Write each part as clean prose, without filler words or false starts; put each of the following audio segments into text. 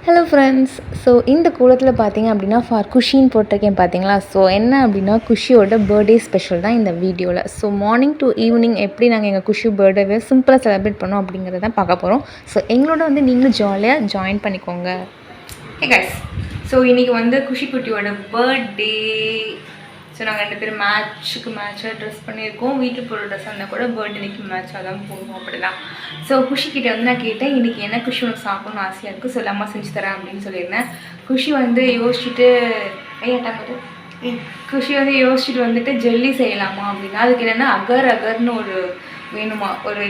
Hello friends. So இந்த கூடத்தில் பார்த்தீங்க அப்படின்னா ஃபார் குஷின்னு போட்டிருக்கேன் பார்த்தீங்களா. ஸோ என்ன அப்படின்னா குஷியோட பர்த்டே ஸ்பெஷல் தான் இந்த வீடியோவில். ஸோ மார்னிங் டு ஈவினிங் எப்படி நாங்கள் எங்கள் குஷி பர்த்டேவை சிம்பிளாக செலிப்ரேட் பண்ணோம் அப்படிங்கிறத தான் பார்க்க போகிறோம். ஸோ எங்களோட நீங்களும் ஜாலியாக ஜாயின் பண்ணிக்கோங்க. ஹே கைஸ், ஸோ இன்றைக்கி குஷி குட்டியோட பர்த்டே. ஸோ நாங்கள் 2 பேரும் மேட்சாக ட்ரெஸ் பண்ணியிருக்கோம். வீட்டுக்கு போகிற ட்ரெஸ் இருந்தால் கூட பர்த்டேக்கு மேட்சாக தான் போடுவோம் அப்படி தான். ஸோ குஷிக்கிட்ட நான் கேட்டேன், இன்றைக்கி என்ன குஷி உனக்கு சாப்பிட்ணுன்னு ஆசையாக இருக்குது, ஸோ அம்மா செஞ்சு தரேன் அப்படின்னு சொல்லியிருந்தேன். குஷி யோசிச்சுட்டு குஷி யோசிச்சுட்டு ஜெல்லி செய்யலாமா அப்படின்னா, அதுக்கு என்னென்னா அகர்னு ஒரு வேணுமா, ஒரு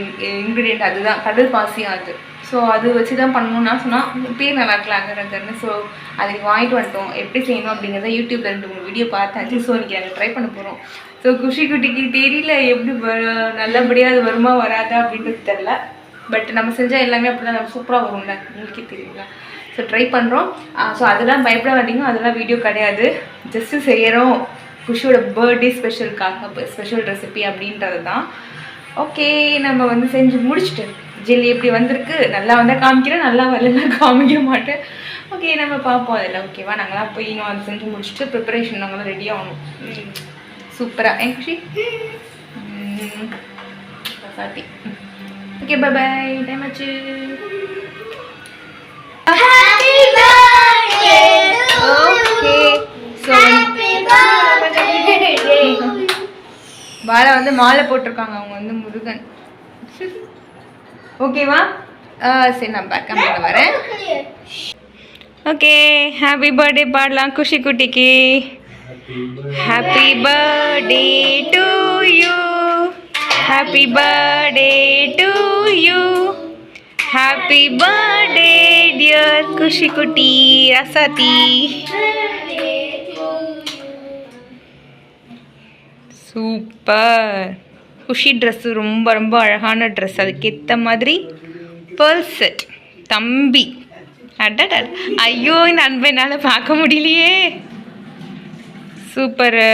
இன்க்ரீடியண்ட், அதுதான் கடல் பாசியும் அது. ஸோ அது வச்சு தான் பண்ணணும்னா சொன்னால் பேர் நல்லா இருக்கலாம் அகர்னு. ஸோ அதுக்கு வாங்கிட்டு வந்துட்டோம். எப்படி செய்யணும் அப்படிங்கிறத யூடியூப்பில் 2-3 வீடியோ பார்த்தாச்சு. ஸோ இன்றைக்கி நாங்கள் ட்ரை பண்ண போகிறோம். ஸோ குஷி குட்டிக்கு தெரியல எப்படி நல்லபடியாக அது வருமா வராதா அப்படின்றது தெரில. பட் நம்ம செஞ்சால் எல்லாமே அப்படி தான் சூப்பராக வரும்ல, உங்களுக்கே தெரியல. ஸோ ட்ரை பண்ணுறோம். ஸோ அதெல்லாம் பயப்பட மாட்டீங்க, அதெல்லாம் வீடியோ கிடையாது. ஜஸ்ட்டு செய்கிறோம் குஷியோட பர்த்டே ஸ்பெஷல் ரெசிபி அப்படின்றது தான். ஓகே, நம்ம செஞ்சு முடிச்சுட்டு ஜெல்லி எப்படி வந்திருக்கு, நல்லா வந்தால் காமிக்கிறேன், நல்லா வரலாம் காமிக்க மாட்டேன். ஓகே, நம்ம பார்ப்போம் அதில். ஓகேவா, நாங்களாம் போய் இன்னும் அதை செஞ்சு முடிச்சுட்டு ப்ரிப்பரேஷன் நாங்களாம் ரெடி ஆகணும். சூப்பராக என் குஷி சாட்டி. ஓகே, பை பை, டைம் ஆச்சு. ஓகே, ஸோ பாலா மாலை போட்டிருக்காங்க, அவங்க முருகன். ஓகேவா, சரி நான் பேக்கப் பண்ண வரேன். ஓகே, ஹாப்பி பர்த்டே பாடலாம் குஷி குட்டிக்கு. Happy birthday to you, happy birthday to you, happy birthday dear Kushi குட்டி ரசாத்தி. சூப்பர். குஷி ட்ரெஸ்ஸு ரொம்ப ரொம்ப அழகான ட்ரெஸ், அதுக்கேற்ற மாதிரி பேர்ல் செட். தம்பி அடட, ஐயோ இந்த அன்பை என்னால் பார்க்க முடியலையே. சூப்பரு.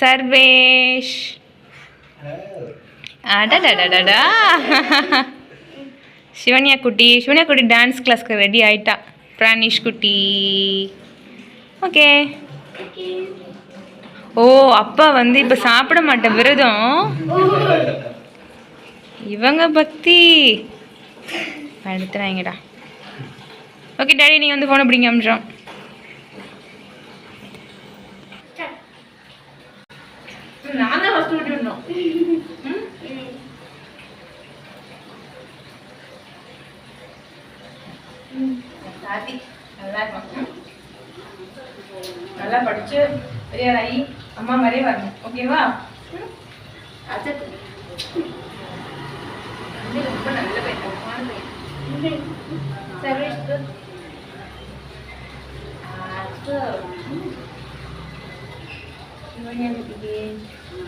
சர்வேஷ் அடடடடா. சிவன்யா குட்டி டான்ஸ் கிளாஸ்க்கு ரெடி ஆயிட்டா. பிரானிஷ் குட்டி. ஓகே. ஓ, அப்பா இப்போ சாப்பிட மாட்டேன், விரதம். இவங்க பக்தி எடுத்துறாங்கடா. ஓகே டாடி, நீங்கள் ஃபோனை பிடிங்க அமிச்சோம். நான் தான் ஃபஸ்ட்டு விட்டுருந்தோம். சாத்தி நல்லா இருக்கும், நல்லா படிச்சு பெரியாராயி அம்மா மாதிரியே வரணும். ஓகேவா, ரொம்ப நல்ல பையன்.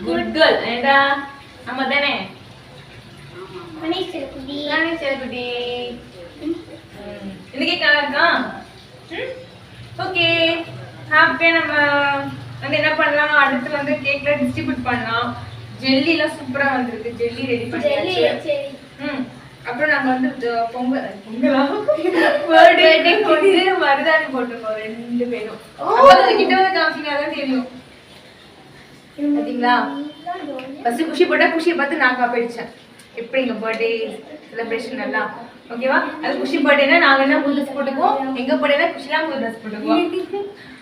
Good girl. ஏடா அம்மா தானே குட்டி. இந்த கேக் நல்லா இருக்கா? ஓகே, ஹாப்பியாக நம்ம என்ன பண்ணலாம், அடுத்து கேக்ல டிஸ்ட்ரிபியூட் பண்ணலாம். ஜெல்லிலாம் சூப்பராக வந்திருக்கு. ஜெல்லி ரெடி பண்ணியாச்சு. அப்புறம் நாங்கள் பொங்கலா பர்த்டேக்கு மருதாணி போட்டிருக்கோம் 2 பேரும். கிட்ட காமிச்சிங்கன்னா தெரியும். பார்த்தீங்களா, ஃபர்ஸ்ட் குஷி போட்டால் குஷியை பார்த்து நான் காப்பிடிச்சேன். எப்படி எங்கள் பர்த்டே செலிப்ரேஷன் எல்லாம். ஓகேவா, அது குஷி பர்த்டேனா நாங்கள் என்ன புது ட்ரெஸ் போட்டுக்குவோம், எங்கள் பர்த்டேனா குஷிலாம் புது ட்ரெஸ் போட்டுக்குவோம்.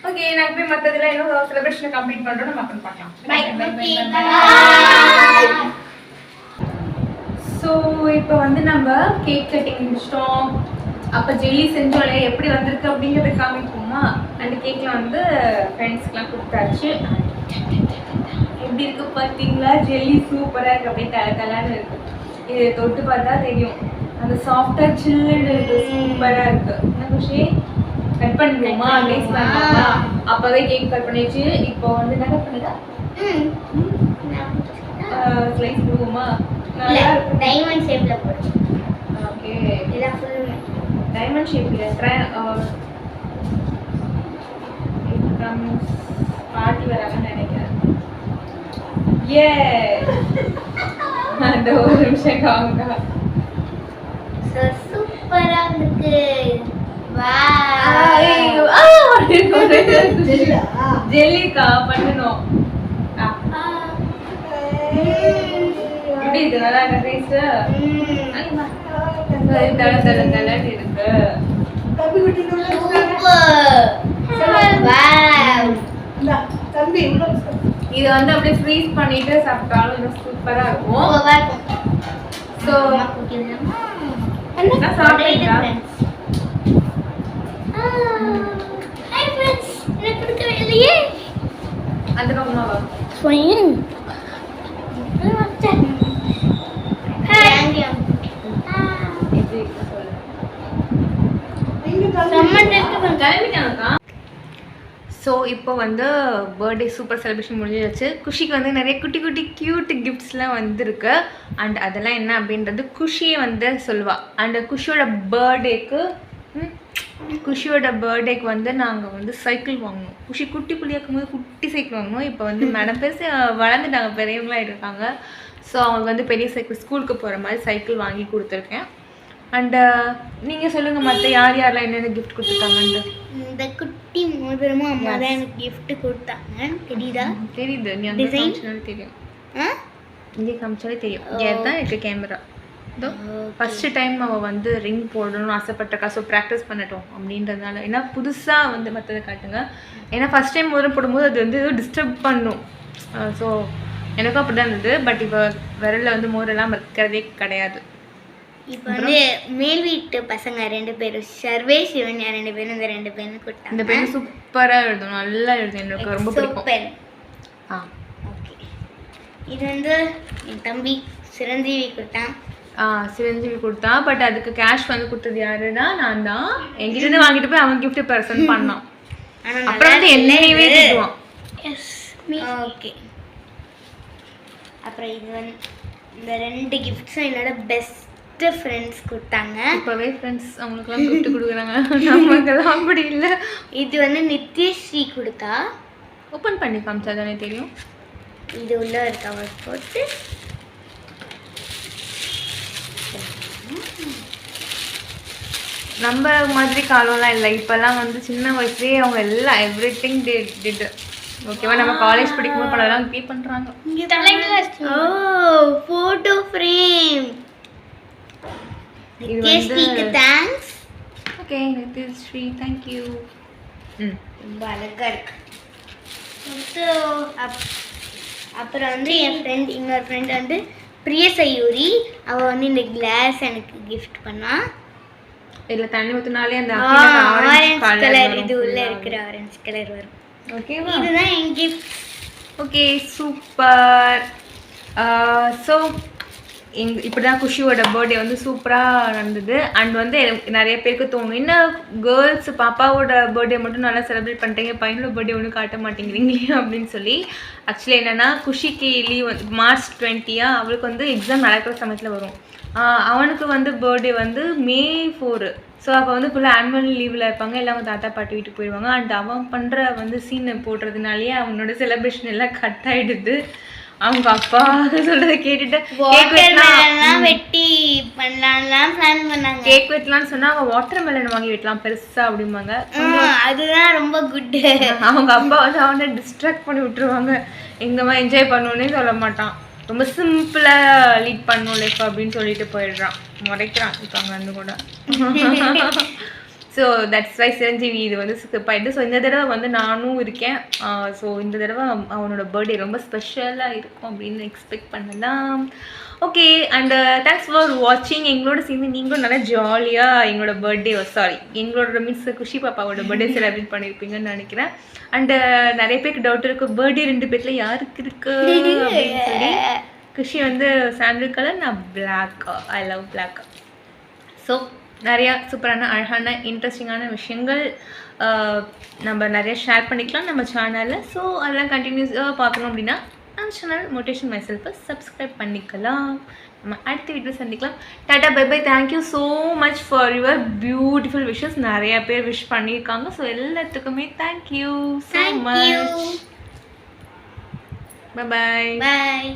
ஓகே, நாங்கள் போய் மற்றதுல இன்னும் செலிப்ரேஷனை கம்ப்ளீட் பண்ணுறோம். நம்ம அப்புறம் பார்க்கலாம். ஸோ இப்போ நம்ம கேக் கட்டிங் முடிச்சிட்டோம். அப்போ ஜெல்லி செஞ்சோம்ல, எப்படி வந்திருக்கு அப்படிங்கிறத காமிப்போமா. அந்த கேக்கில் ஃப்ரெண்ட்ஸ்க்கெலாம் கொடுத்தாச்சு. எப்படி இருக்கு பார்த்தீங்களா, ஜெல்லி சூப்பராக இருக்குது, அப்படியே கலன்னு இருக்குது. இது தொட்டு பார்த்தா தெரியும், அந்த சாஃப்டாக சில்லுன்னு இருக்குது, சூப்பராக இருக்குது. என்ன குஷி, கட் பண்ணிடுவோமா, டேஸ்ட் பண்ணலாமா? அப்போவே கேக் கட் பண்ணிடுச்சு. இப்போ என்ன கட் பண்ணிடா, ஸ்லைஸ் பண்ணுவோமா? டைமண்ட் ஷேப்ல போடு. ஓகே, இதெல்லாம் ஃபுல் டைமண்ட் ஷேப்ல பார்ட்டி வராங்கன்னு நினைக்கிறேன். ஏ அந்த ஒரு நிமிஷம் காமிக்கா. சூப்பரா இருக்கு. ஜெல்லிக்கா பண்ணணும். எப்படி இருக்கு? நல்லா இருக்க டேஸ்ட். தட தட தடன்னு இருக்கு. இது வந்து அப்படியே ஃப்ரீஸ் பண்ணிட்டு சாப்பிட்டாலும் இன்னும் சூப்பரா இருக்கும். ஸோ சாப்பிட்டீங்களா? அந்த பக்கமாவா? ஸோ இப்போ வந்து பர்த்டே சூப்பர் செலிப்ரேஷன் முடிஞ்சிருச்சு. குஷிக்கு வந்து நிறைய குட்டி குட்டி க்யூட் கிஃப்ட்ஸ்லாம் வந்துருக்கு. அண்ட் அதெல்லாம் என்ன அப்படின்றது குஷியை வந்து சொல்லுவாள். அண்ட் குஷியோட பர்த்டேக்கு வந்து நாங்கள் வந்து சைக்கிள் வாங்கினோம். குஷி குட்டி புள்ளியாக்கும் போது குட்டி சைக்கிள் வாங்கினோம். இப்போ வந்து மேடம் பேசி வளர்ந்துட்டாங்க, பெரியவங்களாக இருக்காங்க. ஸோ அவங்க வந்து பெரிய சைக்கிள் ஸ்கூலுக்கு போகிற மாதிரி சைக்கிள் வாங்கி கொடுத்துருக்கேன். அண்டு நீங்கள் சொல்லுங்கள் மற்ற யார் யாரெல்லாம் என்னென்ன கிஃப்ட் கொடுத்துருக்காங்கன்ட்டு. இந்த குட்டி மோதிரமும் அம்மா தான் எனக்கு கிஃப்ட் கொடுத்தாங்க. தெரியுதா? தெரியுது. நீ அங்கே காமிச்சாலே தெரியும். இங்கே காமிச்சாலே தெரியும். இதுதான் இருக்குது கேமரா. இதோ ஃபஸ்ட்டு டைம் அவள் வந்து ரிங் போடணும்னு ஆசைப்பட்டிருக்கா. ஸோ ப்ராக்டிஸ் பண்ணட்டும் அப்படின்றதுனால. ஏன்னா புதுசாக வந்து மற்றதை காட்டுங்க. ஏன்னா ஃபஸ்ட் டைம் மோதிரம் போடும்போது அது வந்து டிஸ்டர்ப் பண்ணும். ஸோ எனக்கும் அப்படி தான் இருந்தது. பட் இப்போ விரலில் வந்து மோரெல்லாம் வைக்கிறதே கிடையாது. இப்போ வந்து மேல் வீட்டு பசங்க 2 பேரும் சர்வேஷ் சிவன்யா 2 பேரும் இந்த 2 பேரும் கொடுத்தாங்க. இந்த பேர் சூப்பராக எழுதும், நல்லா எழுதும், எனக்கு ரொம்ப பிடிக்கும். ஓகே, இது வந்து என் தம்பி சிரஞ்சீவி கொடுத்தான். சிரஞ்சீவி கொடுத்தான். பட் அதுக்கு கேஷ் வந்து கொடுத்தது யாருன்னா நான் தான். என்கிட்ட வாங்கிட்டு போய் அவன் கிஃப்ட் பர்சன் பண்ணான். அப்புறம் வந்து என்னையவே திட்டுவான். ஓகே, அப்புறம் இது வந்து இந்த 2 கிஃப்ட்ஸும் என்னோட பெஸ்ட் ஃப்ரெண்ட்ஸ் கொடுத்தாங்க. இப்போவே ஃப்ரெண்ட்ஸ் அவங்களுக்குலாம் கிஃப்ட் கொடுக்குறாங்க, நமக்குலாம் அப்படி இல்லை. இது வந்து நித்யஸ்ரீ கொடுத்தா. ஓப்பன் பண்ணி காமிச்சா தானே தெரியும். இது உள்ள ஒரு கவர் போட்டு நம்ம மாதிரி காலம்லாம் இல்லை. இப்போல்லாம் வந்து சின்ன வயசுலேயே அவங்க எல்லாம் எவ்ரிதிங் டிட். ஓகேவா? நம்ம காலேஜ் படிக்கும்போது பலலாம் பே பண்ணுறாங்க. Photo frame. நித்யஸ்ரீக்கு thanks. Okay Nithyasri, thank you. ரொம்ப அழகா இருக்கு. அப்புறம் வந்து என் ஃப்ரெண்ட், இன்னொரு ஃப்ரெண்ட் வந்து பிரியசயூரி, அவள் வந்து இந்த கிளாஸ் எனக்கு கிஃப்ட் பண்ணா. இதில் தண்ணி ஊற்றினாலே அந்த ஆரஞ்சு கலர், இது உள்ள இருக்கிற ஆரஞ்சு கலர் வரும். ஓகேவா? இதுதான் என் கிஃப்ட். Okay, super. ஸோ இப்படி தான் குஷியோட பர்த்டே வந்து சூப்பராக நடந்தது. அண்ட் வந்து நிறைய பேருக்கு தோணும், என்ன கேர்ள்ஸ் பாப்பாவோட பர்த்டே மட்டும் நல்லா செலிப்ரேட் பண்ணிட்டீங்க, பையனோட பர்த்டே ஒன்றும் காட்ட மாட்டேங்கிறீங்களே அப்படின்னு சொல்லி. ஆக்சுவலி என்னென்னா குஷிக்கு லீவ் வந்து March 20 அவளுக்கு வந்து எக்ஸாம் நடக்கிற சமயத்தில் வரும். அவனுக்கு வந்து பர்த்டே வந்து May 4. ஸோ அப்போ வந்து ஃபுல்லாக ஆனுவல் லீவில் இருப்பாங்க, எல்லாம் அவங்க தாத்தா பாட்டி வீட்டுக்கு போயிடுவாங்க. அண்ட் அவன் பண்ணுற வந்து சீனை போடுறதுனாலேயே அவனோட செலிப்ரேஷன் எல்லாம் கட் ஆகிடுது. அவங்க அப்பா சொல்றதை கேட்டுட்டு வெட்டி பண்ணலாம் பிளான் பண்ணாங்க. கேக் வெட்டலாம்னு சொன்னா அவங்க வாட்டர் மெலன் வாங்கி வெட்டலாம் பெருசா அப்படிம்பாங்க. அதுதான் ரொம்ப குட். அவங்க அப்பா வந்து அவனை டிஸ்ட்ராக்ட் பண்ணி விட்டுருவாங்க. எங்கம்மா என்ஜாய் பண்ணுவோன்னே சொல்ல மாட்டான். ரொம்ப சிம்பிளா லீட் பண்ணும் லைஃப் அப்படின்னு சொல்லிட்டு போயிடுறான், முறைக்கிறான். இப்போ அங்கே வந்து கூட ஸோ தட்ஸ் வை சிரஞ்சீவி இது வந்து ஸ்கிப் ஆகிட்டு. ஸோ இந்த தடவை வந்து நானும் இருக்கேன். ஸோ இந்த தடவை அவனோட பர்த்டே ரொம்ப ஸ்பெஷலாக இருக்கும் அப்படின்னு எக்ஸ்பெக்ட் பண்ணலாம். ஓகே, அண்ட் தேங்க்ஸ் ஃபார் வாட்சிங். எங்களோட சேர்ந்து நீங்களும் நல்லா ஜாலியாக எங்களோட பர்த்டே எங்களோட மிஸ் குஷி பாப்பாவோட பர்த்டே செலிப்ரேட் பண்ணியிருப்பீங்கன்னு நினைக்கிறேன். அண்டு நிறைய பேருக்கு டவுட் இருக்குது, பர்த்டே 2 பேர்த்தில் யாருக்கு இருக்கு அப்படின்னு சொல்லி. குஷி வந்து சாண்டில் கலர், நான் black. I love black. So நிறையா சூப்பரான அழகான இன்ட்ரெஸ்டிங்கான விஷயங்கள் நம்ம நிறைய ஷேர் பண்ணிக்கலாம் நம்ம சேனலில். ஸோ அதெல்லாம் கண்டினியூஸாக பார்க்கணும் அப்படின்னா நம்ம channel motivation my selfie subscribe பண்ணிக்கலாம். நம்ம அடுத்த வீடியோ சந்திக்கலாம். டாடா, bye bye. Thank you so much for your beautiful wishes. நிறையா பேர் விஷ் பண்ணியிருக்காங்க. ஸோ எல்லாத்துக்குமே thank you so much. Bye bye. பாய்.